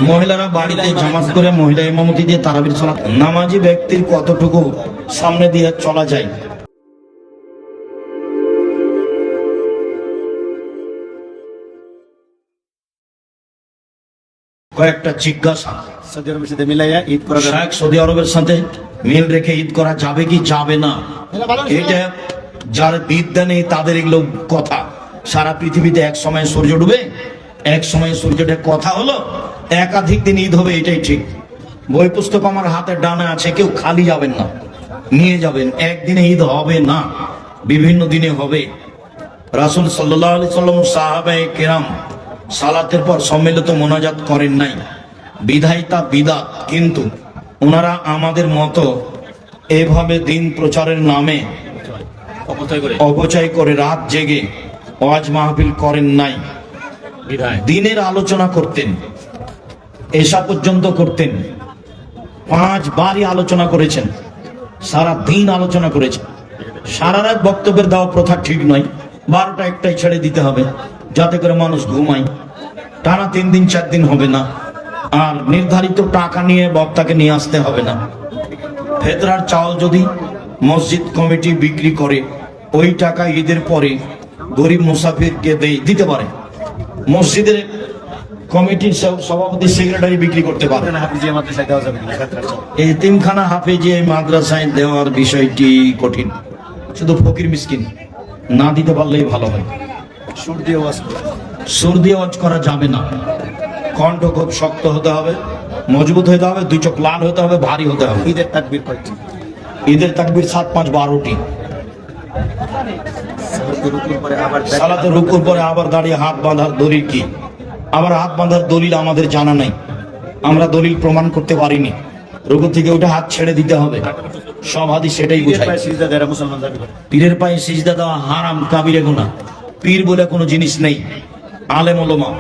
মহিলারা বাড়িতে জামাত করে মহিলা ইমামতি দিয়ে তারাবির সালাত নামাজি ব্যক্তির কতটুকু সামনে দিয়ে চলা যায়? কয়েকটা জিজ্ঞাসা সৌদি আরবের সাথে মিলাইয়া ঈদ করা যাবে? সৌদি আরবের সাথে মিল রেখে ঈদ করা যাবে কি যাবে না? এটা যারা বিদ্যা নেই তাদের এগুলো কথা। সারা পৃথিবীতে এক সময় সূর্য ডুবে, এক সময় সূর্যটা কথা হলো, একাধিক দিন ঈদ হবে, এটাই ঠিক। বই পুস্তক আমার হাতের ডানে আছে, কেউ খালি যাবেন না, নিয়ে যাবেন। একদিনে ঈদ হবে না, বিভিন্ন দিনে হবে। রাসূল সাল্লাল্লাহু আলাইহি সাল্লাম সাহাবায়ে কেরাম সালাতের পর সম্মিলিত মোনাজাত করেন নাই, বিধায়িতা বিদাত। কিন্তু ওনারা আমাদের মতো এভাবে দিন প্রচারের নামে অপচয় করে রাত জেগে ওয়াজ মাহফিল করেন নাই। দিনের আলোচনা করতেন, এশা পর্যন্ত করতেন, 5 বারই আলোচনা করেছেন, সারা দিন আলোচনা করেছেন। সারা রাত বক্তব্যের দেওয়া প্রথা ঠিক নয়, 12টা 1টায় ছেড়ে দিতে হবে যাতে করে মানুষ ঘুমায়। টানা 3 দিন 4 দিন হবে না। আর নির্ধারিত টাকা নিয়ে বক্তাকে নিয়ে আসতে হবে না। ফেতরার চাল যদি মসজিদ কমিটি বিক্রি করে, ওই টাকা ঈদের পরে গরিব মুসাফিরকে দিতে পারে। মসজিদের কমিটির সভাপতি সেক্রেটারি বিক্রি করতে পারে। হাফিজিয়া মাদ্রাসায় দেওয়া যাবে না? এতিমখানা হাফেজিয়া মাদ্রাসায় দেওয়ার বিষয়টি কঠিন, শুধু ফকির মিসকিন না দিতে পারলেই ভালো হয়। সুর দিয়ে ওয়াজ সুর দিয়ে ওয়াজ করা যাবে না। কণ্ঠ খুব শক্ত হতে হবে, মজবুত হতে হবে, 2 চোখ লাল হতে হবে, ভারী হতে হবে। ঈদের তাকবীর কয়টি? ঈদের তাকবীর 7, 5, 12টি। সালাতে রুকুর পরে আবার দাঁড়িয়ে হাত বাঁধার দলিল কি? আবার হাত বাঁধার দলিল আমাদের জানা নাই, আমরা দলিল প্রমাণ করতে পারিনি। রুকু থেকে ওটা হাত ছেড়ে দিতে হবে, সব হাদিস সেটাই বোঝায়। পীরের পায়ে সিজদা দেওয়া হারাম, কাবিরে গুনাহ। পীর বলে কোনো জিনিস নেই। আলেম ওলামা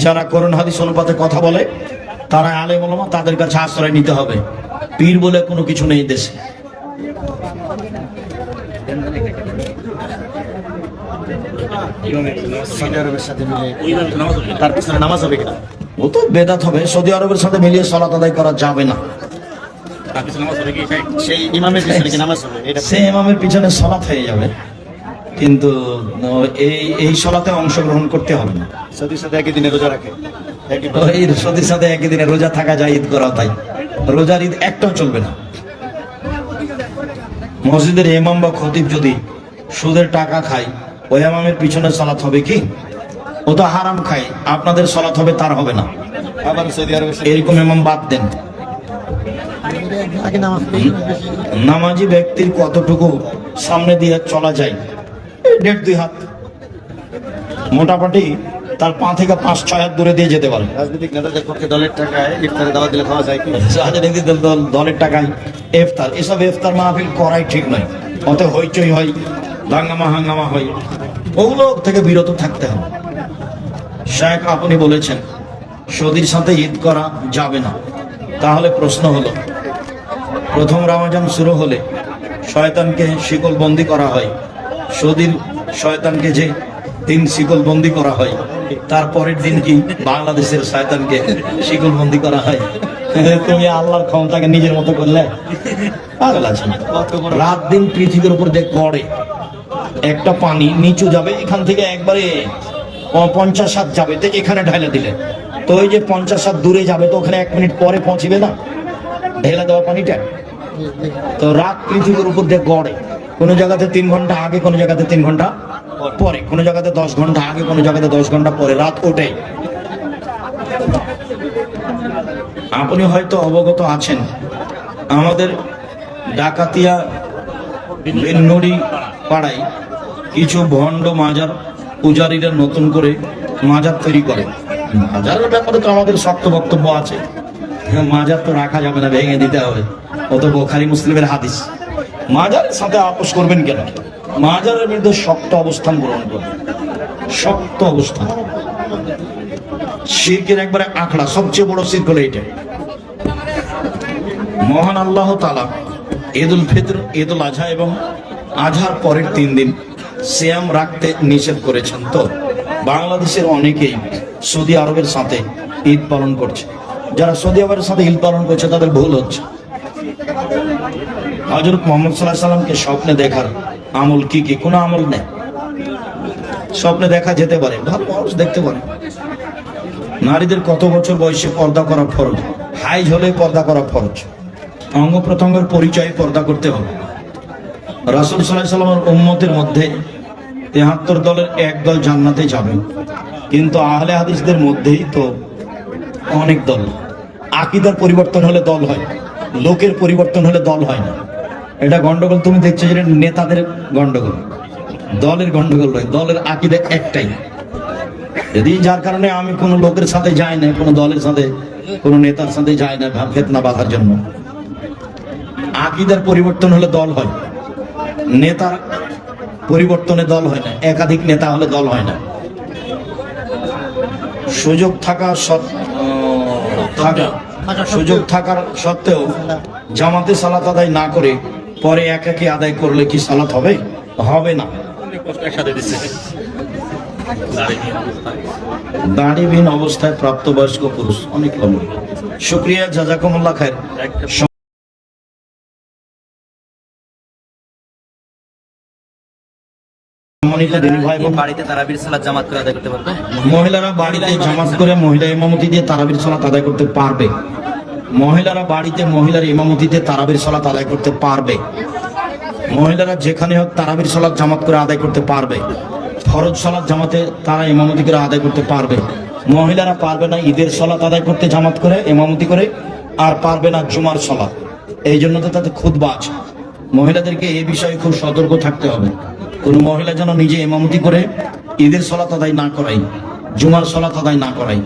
যারা কোরআন হাদিস অনুপাতে কথা বলে তারা আলেম ওলামা, তাদের কাছে আশ্রয় নিতে হবে। পীর বলে কোনো কিছু নেই দেশে। সৌদি আরবের সাথে মিলে তার পিছনে নামাজ হবে কিনা? ও তো বেদাত হবে। সৌদি আরবের সাথে মিলিয়ে সালাত আদায় করা যাবে না। সেই ইমামের পিছনে কি নামাজ হবে? এটা সে ইমামের পিছনে সালাত হয়ে যাবে, কিন্তু এই সালাতে অংশগ্রহণ করতে হবে না। সৌদির সাথে একই দিনে রোজা রাখে, এই সৌদির সাথে একই দিনে রোজা থাকা যায়, ঈদ করা, তাই রোজার ঈদ একটাও চলবে না। মসজিদের ইমাম বা খতিব যদি সুদের টাকা খায়, ওই ইমামের পিছনে সালাত হবে কি? ও তো হারাম খায়, আপনাদের সালাত হবে, তার হবে না। আবার সৌদি আরবের এরকম ইমাম বাদ দেন। নামাজি ব্যক্তির কতটুকু সামনে দিয়ে চলা যায়? 1.5-2 হাত, মোটামুটি তার 5 থেকে 5-6 হাত দূরে দিয়ে যেতে পারে। রাজনৈতিক নেতাদের পক্ষে দলের টাকায় ইফতারে দাওয়াত দিলে খাওয়া যায় কি? রাজনৈতিক দলের টাকায় ইফতার, এসব ইফতার মাহফিল করাই ঠিক নয়। অত হইচই হয়, দাঙ্গামা হাঙ্গামা হয়, ওগুলো থেকে বিরত থাকতে হবে। শেখ আপনি বলেছেন সৌদির সাথে ঈদ করা যাবে না, তাহলে প্রশ্ন হলো, প্রথম রমজান শুরু হলে শয়তানকে শিকল বন্দি করা হয়, সৌদির শয়তানকে যে 3 শিকল বন্দি করা হয়, তারপরের দিন কি বাংলাদেশের শয়তানকে শিকল বন্দি করা হয়? তুমি আল্লাহর ক্ষমতাকে নিজের মতো করলে পাগল আছেন। রাত দিন পৃথিবীর উপর যে গড়ে একটা পানি নিচু যাবে, এখান থেকে একবারে 50 হাত যাবে, তো এখানে ঢাইলে দিলে তো ওই যে 50 হাত দূরে যাবে, তো ওখানে 1 মিনিট পরে পৌঁছবে না ঢেলে দেওয়া পানিটা? তো রাত পৃথিবীর উপর দিয়ে গড়ে, কোন জায়গাতে 3 ঘন্টা আগে, কোন জায়গাতে 3 ঘন্টা পরে, কোন জায়গাতে 10 ঘন্টা আগে, কোন জায়গাতে 10 ঘন্টা পরে রাত ওঠে। আপনি হয়তো অবগত আছেন, আমাদের ডাকাতিয়া বেন্নড়ি পাড়ায় কিছু ভণ্ড মাজার পূজারীরা নতুন করে মাজার তৈরি করে। মাজারের ব্যাপারে তো আমাদের শক্ত বক্তব্য আছে, মাজার তো রাখা যাবে না, ভেঙে দিতে হবে, ও তো বুখারী মুসলিমের হাদিস। মাজারের সাথে আপোষ করবেন কেন? মাজারের বিরুদ্ধে শক্ত অবস্থান গ্রহণ করবেন, শক্ত অবস্থান। শিরকের একবারে আখড়া, সবচেয়ে বড় শিরক হলো এটা। মহান আল্লাহ তাআলা ঈদুল ফিতর, ঈদুল আজহা এবং আজহার পরের 3 দিন সিয়াম রাখতে নিষেধ করেছেন। তো বাংলাদেশের অনেকেই সৌদি আরবের সাথে ঈদ পালন করছে। যারা সৌদি আরবের সাথে ঈদ পালন করছে তাদের ভুল হচ্ছে। হযরত মুহাম্মদ সাল্লাল্লাহু আলাইহি সাল্লামকে স্বপ্নে দেখার আমল কি কি? কোনো আমল নেই। স্বপ্নে দেখা যেতে পারে, ভালো মানুষ দেখতে পারে। নারীদের কত বছর বয়সে পর্দা করা ফরজ? হাইজ হলে পর্দা করা ফরজ। অঙ্গ প্রত্যঙ্গের পরিচয়ে পর্দা করতে হবে। রাসূল সাল্লাল্লাহু আলাইহি সাল্লামের উম্মতের মধ্যে ৭৩ দলের এক দল জান্নাতে যাবে, কিন্তু আহলে হাদিসদের মধ্যেই তো অনেক দল। আকীদার পরিবর্তন হলে দল হয়, লোকের পরিবর্তন হলে দল হয় না। এটা গন্ডগোল তুমি দেখছো, যেটা নেতাদের গন্ডগোল, দলের গন্ডগোল নয়। দলের আকীদা একটাই। যদি যার কারণে আমি কোনো লোকের সাথে যাই না, কোনো দলের সাথে, কোনো নেতার সাথে যাই না ফিতনা বাঁধার জন্য। আকীদার পরিবর্তন হলে দল হয়, নেতার পরিবর্তনে দল হয় না। একাধিক নেতা হলে দল হয় না। সুযোগ থাকার সত্ত্বেও জামাতে সালাত আদায় না করে পরে একাকে আদায় করলে কি সালাত হবে? হবে না। দাড়িবিহীন অবস্থায় প্রাপ্তবয়স্ক পুরুষ, অনেক কম। শুকরিয়া, জাযাকুমুল্লাহ খায়ের। মহিলারা বাড়িতে জামাত করে মহিলা ইমামতি দিয়ে তারাবির সালাত আদায় করতে পারবে। মহিলারা বাড়িতে মহিলার ইমামতিতে তারাবির সালাত আদায় করতে পারবে। মহিলারা যেখানে হোক তারাবির সালাত জামাত করে আদায় করতে পারবে। ফরজ সালাত জামাতে তারা ইমামতি করে আদায় করতে পারবে। মহিলারা পারবে না ঈদের সালাত আদায় করতে জামাত করে ইমামতি করে, আর পারবে না জুমার সালাত। এই জন্য তো তাদের খুতবা আছে। মহিলাদেরকে এই বিষয়ে খুব সতর্ক থাকতে হবে। কোন মহিলা যেন নিজে ইমামতি করে ঈদের সালাত আদায় না করাই, জুমার সালাত আদায় না করাই।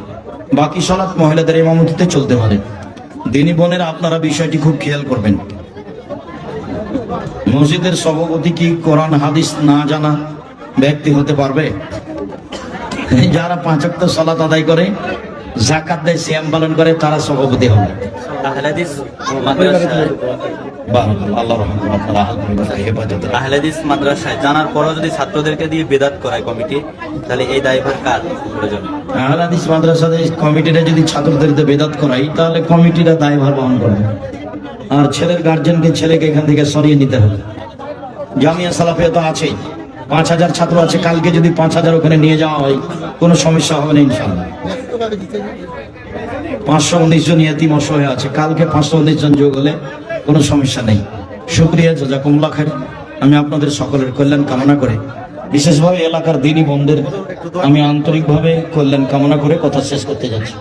বাকি সালাত মহিলাদের ইমামতিতে চলতে পারে। দিনী বোনেরা, আপনারা বিষয়টি খুব খেয়াল করবেন। মসজিদের সভাপতি কি কোরআন হাদিস না জানা ব্যক্তি হতে পারবে? যারা ৫ ওয়াক্ত সালাত আদায় করে, যাকাত দেয়, সিয়াম পালন করে, তারা সভাপতি হবে। আহলে হাদিস মাদ্রাসায় জানার পরও যদি ছাত্রদেরকে দিয়ে বিদআত করায় কমিটি, তাহলে এই দায়ভার কার উপরে যাবে? আহলে হাদিস মাদ্রাসায় কমিটিরা যদি ছাত্রদের বিদআত করায়, তাহলে কমিটিরা দায়ভার বহন করবে। আর ছেলের গার্জেনকে ছেলেকে এখান থেকে সরিয়ে নিতে হবে। জামিয়া সালাফিয়া তো আছেই, ৫,০০০ ছাত্র আছে। কালকে যদি ৫,০০০ ওখানে নিয়ে যাওয়া হয়, কোনো সমস্যা হবে না ইনশাআল্লাহ। ৫১৯ জন ইয়েতিম অসহায় আছে, কালকে ৫১৯ জন যোগ হলে কোনো সমস্যা নেই। শুকরিয়া, জাযাকুমুল্লাহ খায়ের। আমি আপনাদের সকলের কল্যাণ কামনা করে, বিশেষভাবে এলাকার দিনী বোনদের আমি আন্তরিকভাবে কল্যাণ কামনা করে কথা শেষ করতে যাচ্ছি।